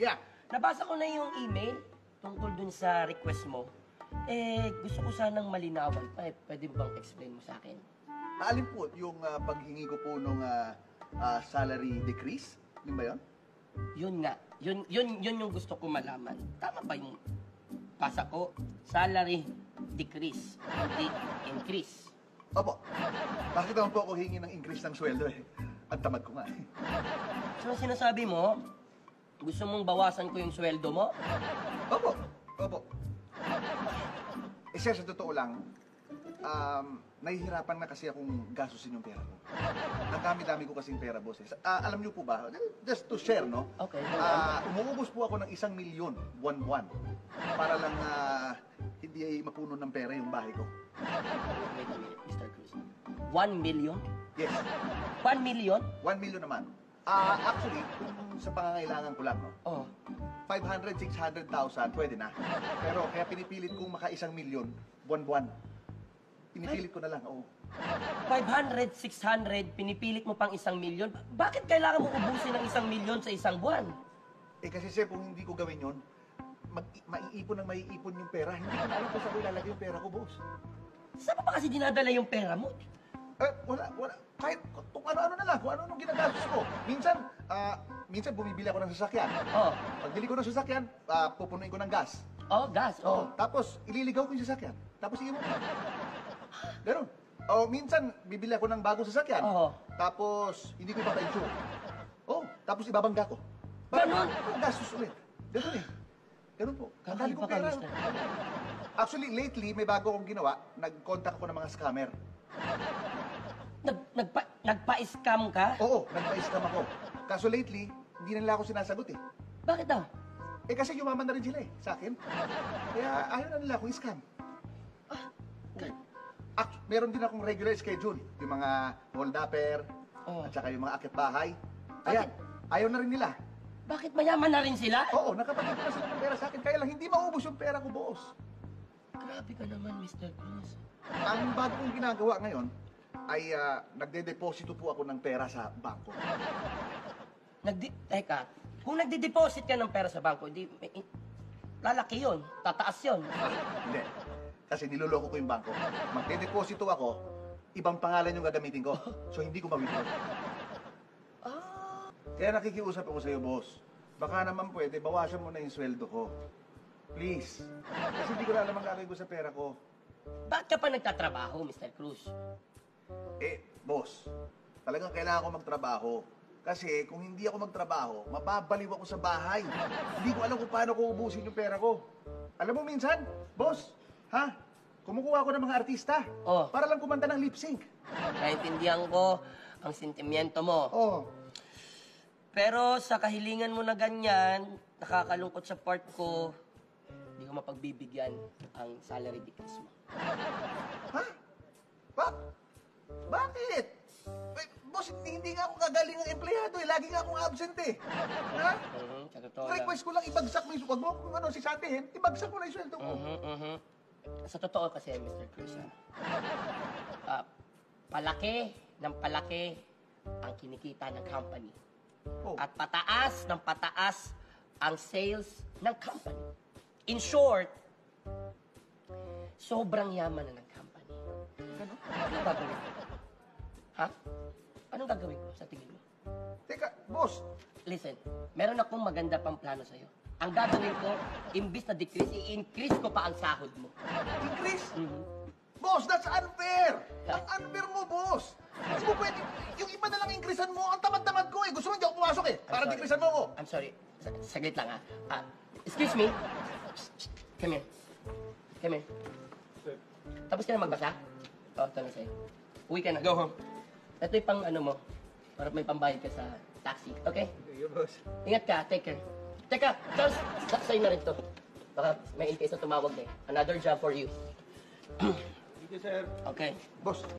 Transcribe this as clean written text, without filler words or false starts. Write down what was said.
Yeah. Nabasa ko na yung email tungkol dun sa request mo. Gusto ko sanang malinawan pa. Pwede bang explain mo sa akin? Alin po yung paghingi ko po nung salary decrease? Yun ba yun? Yun nga. Yun yung gusto ko malaman. Tama ba yung pasa ko? Salary decrease, hindi increase. Opo. Bakit naman po ako hingi ng increase ng sweldo eh? Ang tamad ko nga eh. So, sinasabi mo, gusto mong bawasan ko yung sweldo mo? Opo. Opo. Sir, sa totoo lang, nahihirapan na kasi akong gastusin yung pera ko. Ang dami-dami ko kasing pera, boss. Alam niyo po ba, just to share, no? Okay. Umuubos po ako ng 1 milyon buwan-buwan para lang hindi mapuno ng pera yung bahay ko. Wait a minute, Mr. Cruz. 1 million? Yes, 1 million? 1 million naman. Actually, kung sa pangangailangan ko lang, no? Oh. 500, 600,000, pwede na. Pero kaya pinipilit kong maka 1 milyon buwan-buwan. Pinipilit ko na lang, oo. 500, 600, pinipilit mo pang 1 million? Bakit kailangan mo ubusin ng 1 million sa isang buwan? Kasi sir, kung hindi ko gawin yun, maiipon yung pera. Hindi ko na alam kung saan ko ilalagay yung pera ko, boss. Saan pa kasi dinadala yung pera mo? Wala. Kahit kung ano-ano na lang, kung ano-ano ginagastos ko. Minsan bumibili ako ng sasakyan. Oh. Pagbili ko ng sasakyan, pupunuin ko ng gas. Oh, gas. Oh. Tapos, ililigaw ko yung sasakyan. Tapos, iiwan ko. Ganun. O, minsan, bibili ako ng bagong sasakyan. Oo. Tapos, hindi ko ipapa-insure. Tapos ibabangga ko. Ganun? Gastos ulit. Ganun eh. Ganun po. Ang dami kong pera. Mister. Actually, lately, may bago akong ginawa. Nag-contact ako ng mga scammer. Nagpa-scam ka? Oo, nagpa-scam ako. Kaso lately, hindi na nila ako sinasagot eh. Bakit daw? Kasi yumaman na rin sila eh, sa akin. Kaya ayaw na nila akong scam. Meron din akong regular schedule. Yung mga hold-upper, at saka yung mga akit bahay. Ayan, ayaw na rin nila. Bakit mayaman na rin sila? Oo, nakapagin na sila ng pera sa akin. Kaya lang, hindi maubos yung pera ko, boss. Grabe ka naman, Mr. Cruz. Ang bago kong ginagawa ngayon ay nagde-deposito po ako ng pera sa bangko. Teka, kung nagde-deposit ka ng pera sa bangko, lalaki yun, tataas yun. Hindi. Kasi niloloko ko yung bangko. Magde-deposito ako, ibang pangalan yung gagamitin ko. So hindi ko ma-withdraw. Kaya nakikiusap ako sa'yo, boss. Baka naman pwede, bawasan mo na yung sweldo ko. Please. Kasi hindi ko na alam ang gagawin ko sa pera ko. Bakit ka pa nagtatrabaho, Mr. Cruz? Boss, talagang kailangan ko magtrabaho. Kasi kung hindi ako magtrabaho, mababaliw ako sa bahay. Hindi ko alam kung paano ko ubusin yung pera ko. Alam mo minsan, boss, kumukuha ako ng mga artista para lang kumanta ng lip sync. Naintindihan ko ang sentimiento mo. Pero sa kahilingan mo na ganyan, nakakalungkot sa part ko, hindi ko mapagbibigyan ang salary decrease mo. Bakit? Boss, hindi nga ako gagaling ng empleyado eh. Lagi nga akong absent eh. Sa totoo lang. Request ko lang ibagsak mo yung... Huwag mo kung sisantihin, ibagsak mo lang yung sweldo ko. Sa totoo kasi, Mr. Cruz, palaki ng palaki ang kinikita ng company. At pataas ng pataas ang sales ng company. In short, sobrang yaman na ng company. Ganun? Anong gagawin ko? Anong gagawin ko sa tingin mo? Teka, boss. Listen, meron akong maganda pang plano sa'yo. Ang gagawin ko, imbis na decrease, i-increase ko pa ang sahod mo. Increase? Boss, that's unfair! Ang unfair mo, boss! Hindi mo pwede, yung iba na lang increasean mo, ang tamad-tamad ko eh. Gusto mo hindi ako pumasok eh, para decreasean mo ako. I'm sorry. Saglit lang excuse me. Come here. Come here. Tapos ka na magbasa? Ito na sa'yo. Uwi ka na. Go home. Ito yung pang ano mo, para may pambayad ka sa taxi. Okay? Sige, boss. Ingat ka. Take care. Teka, Charles, sa'yo na rin to. Baka may in case na tumawag na eh. Another job for you. Thank you, sir. Okay. Boss.